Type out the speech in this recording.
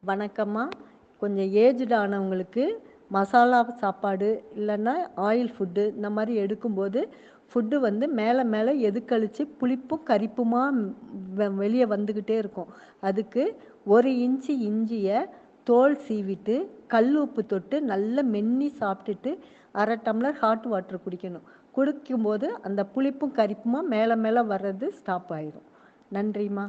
வணக்கம்மா. கொஞ்சம் ஏஜ்டு ஆனவங்களுக்கு மசாலா சாப்பாடு இல்லைன்னா ஆயில் ஃபுட்டு இந்த மாதிரி எடுக்கும்போது ஃபுட்டு வந்து மேலே மேலே எதுக்கழிச்சு புளிப்பும் கரிப்புமா வெளியே வந்துக்கிட்டே இருக்கும். அதுக்கு 1 இன்ச்சு இஞ்சியை தோல் சீவிட்டு கல் உப்பு தொட்டு நல்லா மென்னி சாப்பிட்டுட்டு 1/2 டம்ளர் ஹாட் வாட்டர் குடிக்கணும். குடிக்கும்போது அந்த புளிப்பும் கரிப்புமா மேலே மேலே வர்றது ஸ்டாப் ஆயிரும். நன்றிம்மா.